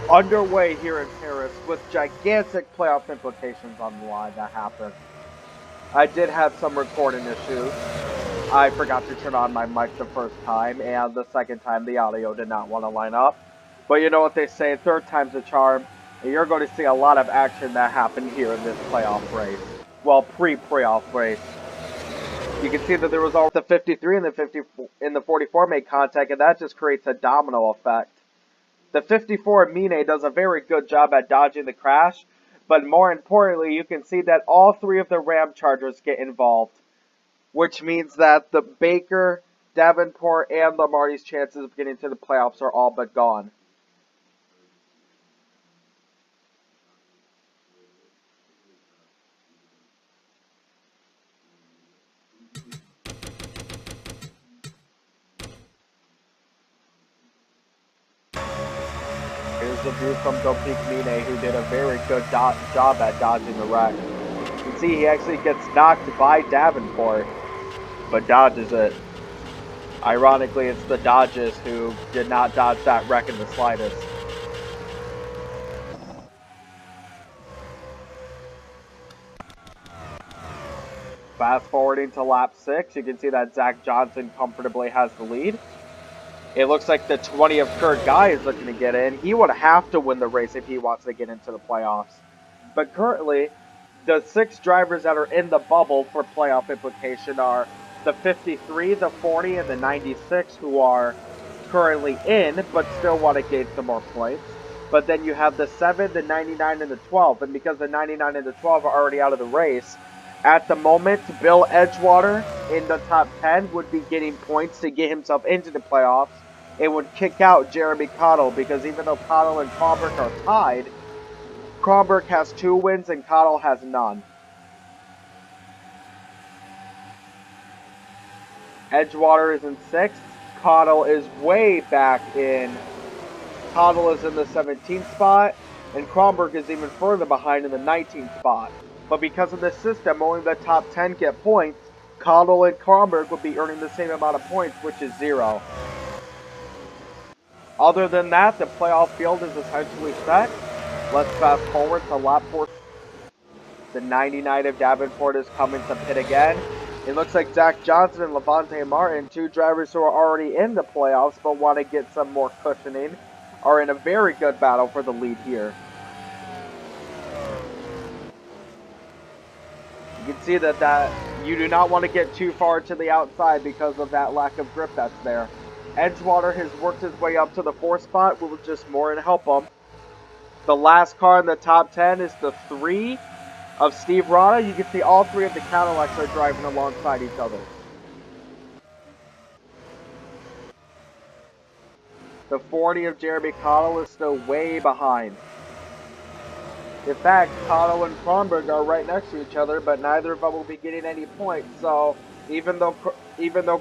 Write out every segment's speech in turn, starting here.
underway here in Paris with gigantic playoff implications on the line that happened. I did have some recording issues. I forgot to turn on my mic the first time, and the second time the audio did not want to line up. But you know what they say, third time's a charm, and you're going to see a lot of action that happened here in this playoff race. Well, pre-playoff race. You can see that there was all the 53 and the 50 in the 44 made contact, and that just creates a domino effect. The 54 Mine does a very good job at dodging the crash, but more importantly, you can see that all three of the Ram Chargers get involved, which means that the Baker, Davenport, and Lamarty's chances of getting to the playoffs are all but gone. Here's the view from Dopik Mine, who did a very good job at dodging the wreck. You can see he actually gets knocked by Davenport, but dodges it. Ironically, it's the Dodges who did not dodge that wreck in the slightest. Fast forwarding to lap 6, you can see that Zach Johnson comfortably has the lead. It looks like the 20 of Kurt Guy is looking to get in. He would have to win the race if he wants to get into the playoffs. But currently, the 6 drivers that are in the bubble for playoff implication are the 53, the 40, and the 96 who are currently in but still want to gain some more points. But then you have the 7, the 99, and the 12. And because the 99 and the 12 are already out of the race, at the moment, Bill Edgewater in the top 10 would be getting points to get himself into the playoffs. It would kick out Jeremy Cottle because even though Cottle and Kronberg are tied, Kronberg has 2 wins and Cottle has none. Edgewater is in 6th. Cottle is way back in. Cottle is in the 17th spot, and Kronberg is even further behind in the 19th spot. But because of this system, only the top 10 get points. Cottle and Kronberg would be earning the same amount of points, which is 0. Other than that, the playoff field is essentially set. Let's fast forward to lap 4. The 99 of Davenport is coming to pit again. It looks like Zach Johnson and Levante Martin, 2 drivers who are already in the playoffs but want to get some more cushioning, are in a very good battle for the lead here. You can see that you do not want to get too far to the outside because of that lack of grip that's there. Edgewater has worked his way up to the 4th spot, will just more and help him. The last car in the top 10 is the 3 of Steve Rada. You can see all 3 of the Cadillacs are driving alongside each other. The 40 of Jeremy Cottle is still way behind. In fact, Cottle and Kronberg are right next to each other, but neither of them will be getting any points. So even though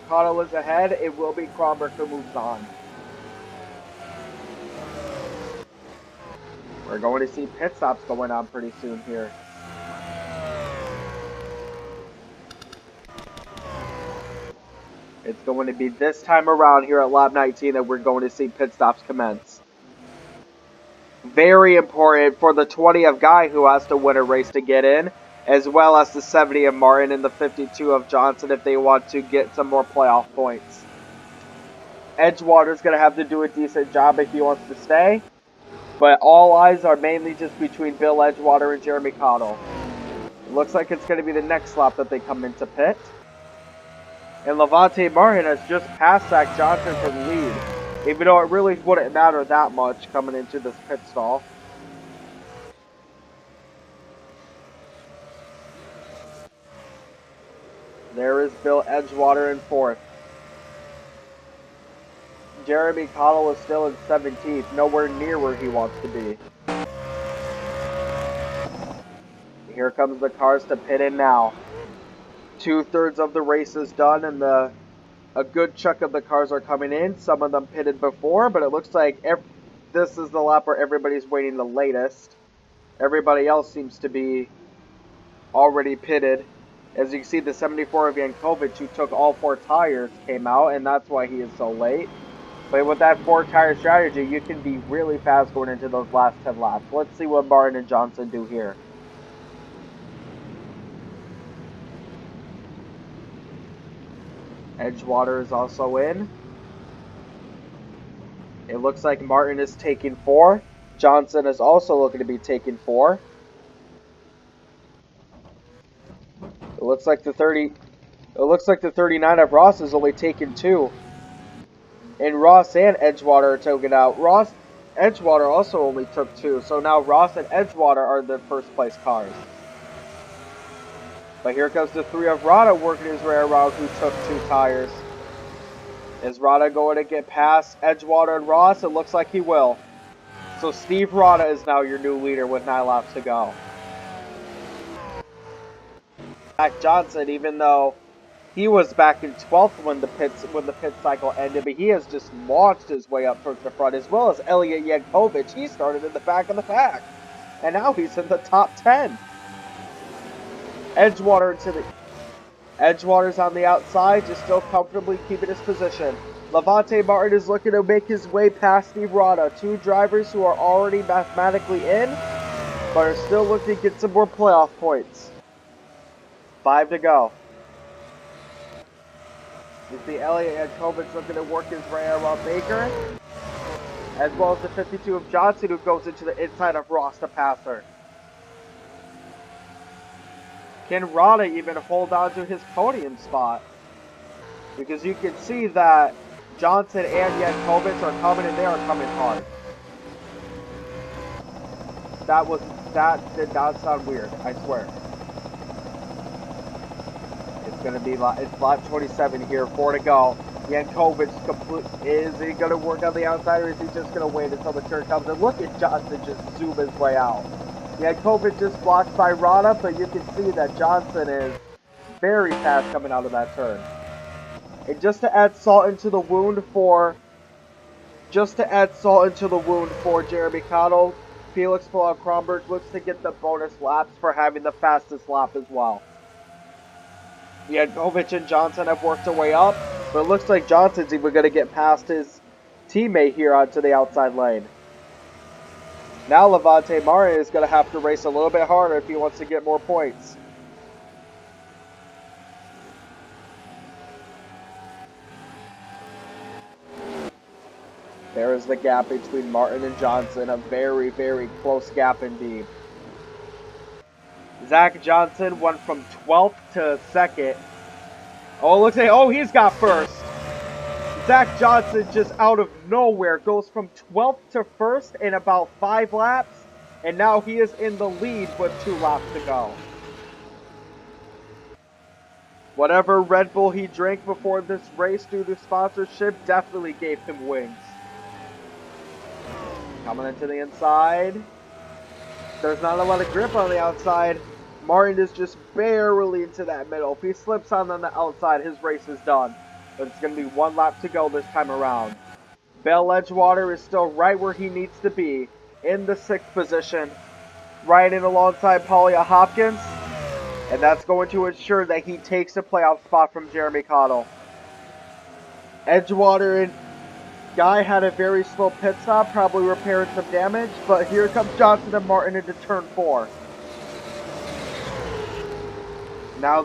Cottle is ahead, it will be Kronberg who moves on. We're going to see pit stops going on pretty soon here. It's going to be this time around here at lap 19 that we're going to see pit stops commence. Very important for the 20 of Guy who has to win a race to get in, as well as the 70 of Martin and the 52 of Johnson if they want to get some more playoff points. Edgewater's going to have to do a decent job if he wants to stay, but all eyes are mainly just between Bill Edgewater and Jeremy Cottle. It looks like it's going to be the next lap that they come into pit. And Levante Martin has just passed Zach Johnson for the lead, even though it really wouldn't matter that much coming into this pit stall. There is Bill Edgewater in 4th. Jeremy Cottle is still in 17th, nowhere near where he wants to be. Here comes the cars to pit in now. 2/3 of the race is done, and a good chunk of the cars are coming in. Some of them pitted before, but it looks like this is the lap where everybody's waiting the latest. Everybody else seems to be already pitted. As you can see, the 74 of Yankovic, who took all 4 tires, came out, and that's why he is so late. But with that 4-tire strategy, you can be really fast going into those last 10 laps. Let's see what Martin and Johnson do here. Edgewater is also in. It looks like Martin is taking 4. Johnson is also looking to be taking 4. It looks like the 39 of Ross is only taking 2. And Ross and Edgewater are taking out. Edgewater also only took 2. So now Ross and Edgewater are the first place cars. But here comes the 3 of Rada working his way around, who took 2 tires. Is Rada going to get past Edgewater and Ross? It looks like he will. So Steve Rada is now your new leader with 9 laps to go. Zach Johnson, even though he was back in 12th when the pit cycle ended, but he has just launched his way up towards the front, as well as Elliot Yankovic. He started in the back of the pack, and now he's in the top 10. Edgewater's on the outside, just still comfortably keeping his position. Levante Martin is looking to make his way past Steve Rada. 2 drivers who are already mathematically in, but are still looking to get some more playoff points. 5 to go. You see Elliot Yankovic looking to work his way around Baker, as well as the 52 of Johnson, who goes into the inside of Ross to pass her. Can Rada even hold on to his podium spot? Because you can see that Johnson and Yankovic are coming, and they are coming hard. That did not sound weird, I swear. It's gonna be it's lap 27 here, 4 to go. Yankovic is he gonna work on the outside, or is he just gonna wait until the turn comes? And look at Johnson just zoom his way out. Yankovic just blocked by Rada, but you can see that Johnson is very fast coming out of that turn. And just to add salt into the wound for Jeremy Cottle, Felix Kronberg looks to get the bonus laps for having the fastest lap as well. Yankovic and Johnson have worked their way up, but it looks like Johnson's even going to get past his teammate here onto the outside lane. Now Levante Martin is going to have to race a little bit harder if he wants to get more points. There is the gap between Martin and Johnson, a very, very close gap indeed. Zach Johnson went from 12th to 2nd. He's got first. Zach Johnson just out of nowhere goes from 12th to 1st in about 5 laps, and now he is in the lead with 2 laps to go. Whatever Red Bull he drank before this race due to sponsorship definitely gave him wings. Coming into the inside. There's not a lot of grip on the outside. Martin is just barely into that middle. If he slips on the outside, his race is done. But it's going to be 1 lap to go this time around. Bell Edgewater is still right where he needs to be, in the 6th position, riding alongside Paulia Hopkins. And that's going to ensure that he takes a playoff spot from Jeremy Cottle. Edgewater and Guy had a very slow pit stop, probably repairing some damage, but here comes Johnson and Martin into turn 4. Now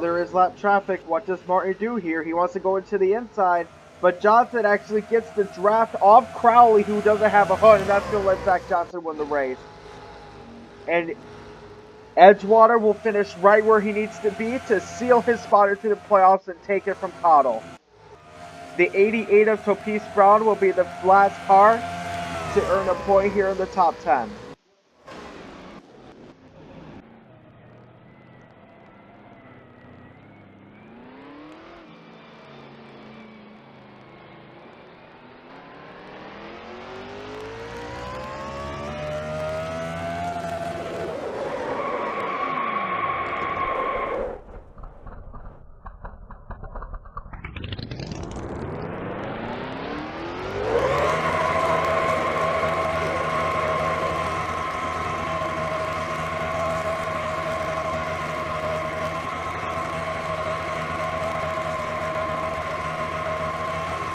there is lap traffic. What does Martin do here? He wants to go into the inside, but Johnson actually gets the draft off Crowley, who doesn't have a hood, and that's going to let Zach Johnson win the race. And Edgewater will finish right where he needs to be to seal his spot into the playoffs and take it from Cottle. The 88 of Topise Brown will be the last car to earn a point here in the top 10.